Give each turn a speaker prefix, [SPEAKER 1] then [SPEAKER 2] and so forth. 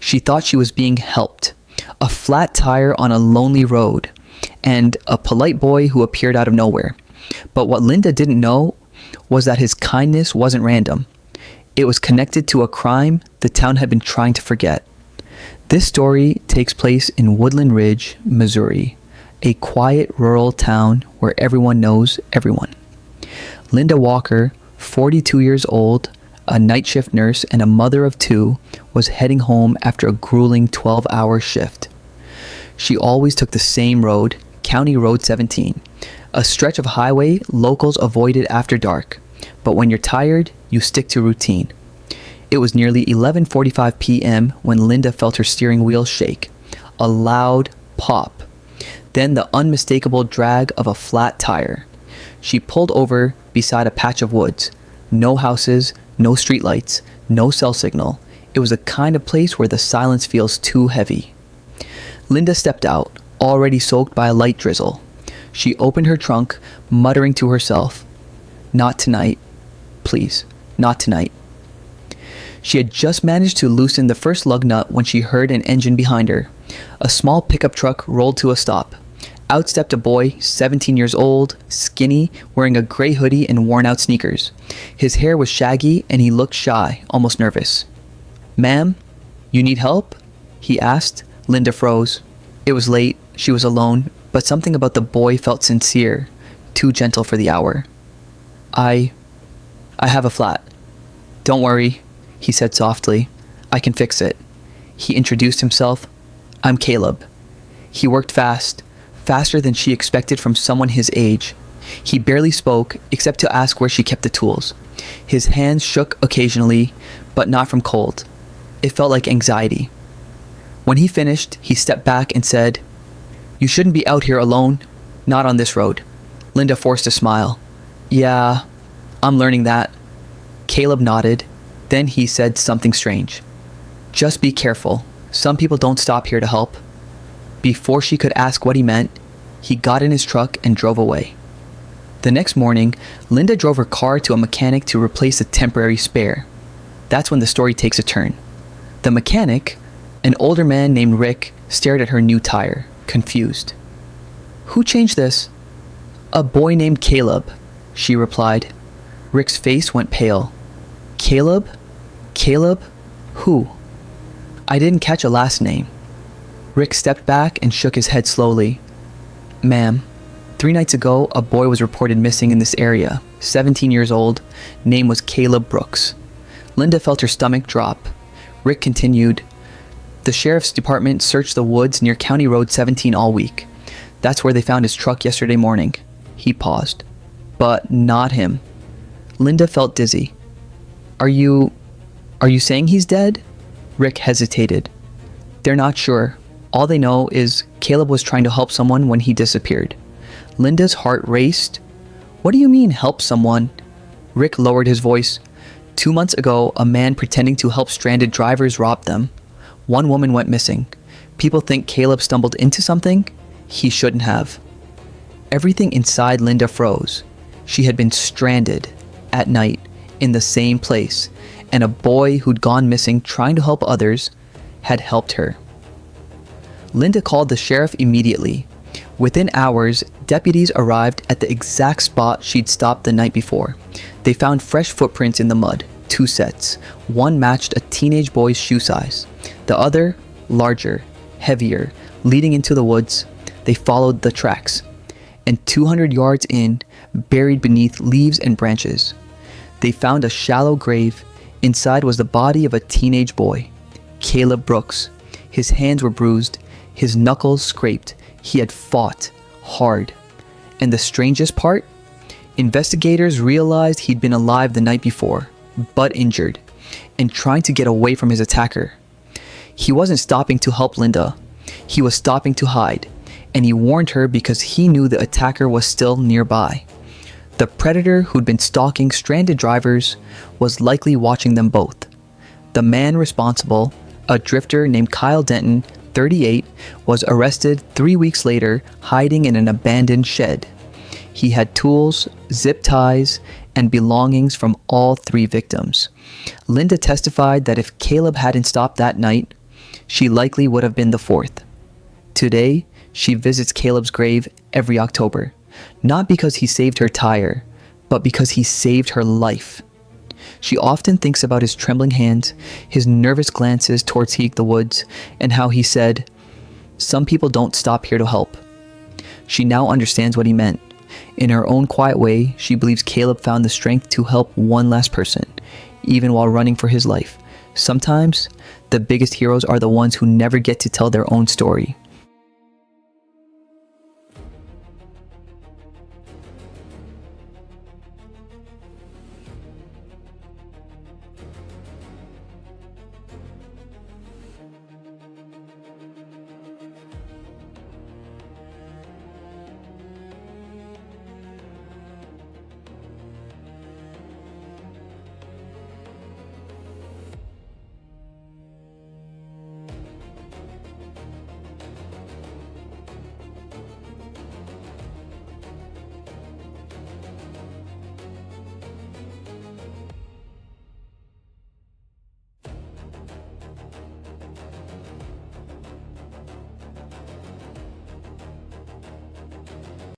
[SPEAKER 1] She thought she was being helped. A flat tire on a lonely road, and a polite boy who appeared out of nowhere. But what Linda didn't know was that his kindness wasn't random. It was connected to a crime the town had been trying to forget. This story takes place in Woodland Ridge, Missouri, a quiet rural town where everyone knows everyone. Linda Walker, 42 years old, a night shift nurse and a mother of two, was heading home after a grueling 12-hour shift. She always took the same road, County Road 17, a stretch of highway locals avoided after dark. But when you're tired, you stick to routine. It was nearly 11:45 p.m. when Linda felt her steering wheel shake. A loud pop. Then the unmistakable drag of a flat tire. She pulled over beside a patch of woods. No houses, no streetlights, no cell signal. It was the kind of place where the silence feels too heavy. Linda stepped out, already soaked by a light drizzle. She opened her trunk, muttering to herself, "Not tonight. Please, not tonight." She had just managed to loosen the first lug nut when she heard an engine behind her. A small pickup truck rolled to a stop. Out stepped a boy, 17 years old, skinny, wearing a gray hoodie and worn-out sneakers. His hair was shaggy and he looked shy, almost nervous. "Ma'am, you need help?" he asked. Linda froze. It was late, she was alone, but something about the boy felt sincere, too gentle for the hour. I have a flat. Don't worry," he said softly. "I can fix it." He introduced himself. "I'm Caleb." He worked fast, faster than she expected from someone his age. He barely spoke, except to ask where she kept the tools. His hands shook occasionally, but not from cold. It felt like anxiety. When he finished, he stepped back and said, "You shouldn't be out here alone, not on this road." Linda forced a smile. "Yeah, I'm learning that." Caleb nodded. Then he said something strange. "Just be careful. Some people don't stop here to help." Before she could ask what he meant, he got in his truck and drove away. The next morning, Linda drove her car to a mechanic to replace a temporary spare. That's when the story takes a turn. The mechanic, an older man named Rick, stared at her new tire, confused. "Who changed this?" "A boy named Caleb," she replied. Rick's face went pale. "Caleb? Caleb? Who?" "I didn't catch a last name." Rick stepped back and shook his head slowly. "Ma'am, 3 nights ago, a boy was reported missing in this area, 17 years old. Name was Caleb Brooks." Linda felt her stomach drop. Rick continued, "The sheriff's department searched the woods near County Road 17 all week. That's where they found his truck yesterday morning." He paused. "But not him." Linda felt dizzy. Are you saying he's dead?" Rick hesitated. "They're not sure. All they know is Caleb was trying to help someone when he disappeared." Linda's heart raced. "What do you mean, help someone?" Rick lowered his voice. 2 months ago, a man pretending to help stranded drivers robbed them. One woman went missing. People think Caleb stumbled into something he shouldn't have." Everything inside Linda froze. She had been stranded at night in the same place, and a boy who'd gone missing trying to help others had helped her. Linda called the sheriff immediately. Within hours, deputies arrived at the exact spot she'd stopped the night before. They found fresh footprints in the mud, 2 sets. One matched a teenage boy's shoe size. The other, larger, heavier, leading into the woods. They followed the tracks. And 200 yards in, buried beneath leaves and branches, they found a shallow grave. Inside was the body of a teenage boy, Caleb Brooks. His hands were bruised, his knuckles scraped. He had fought hard. And the strangest part? Investigators realized he'd been alive the night before, but injured, and trying to get away from his attacker. He wasn't stopping to help Linda. He was stopping to hide, and he warned her because he knew the attacker was still nearby. The predator who'd been stalking stranded drivers was likely watching them both. The man responsible, a drifter named Kyle Denton, 38, was arrested 3 weeks later, hiding in an abandoned shed. He had tools, zip ties, and belongings from all 3 victims. Linda testified that if Caleb hadn't stopped that night, she likely would have been the fourth. Today, she visits Caleb's grave every October, not because he saved her tire, but because he saved her life. She often thinks about his trembling hands, his nervous glances towards the woods, and how he said, "Some people don't stop here to help." She now understands what he meant. In her own quiet way, she believes Caleb found the strength to help one last person, even while running for his life. Sometimes, the biggest heroes are the ones who never get to tell their own story.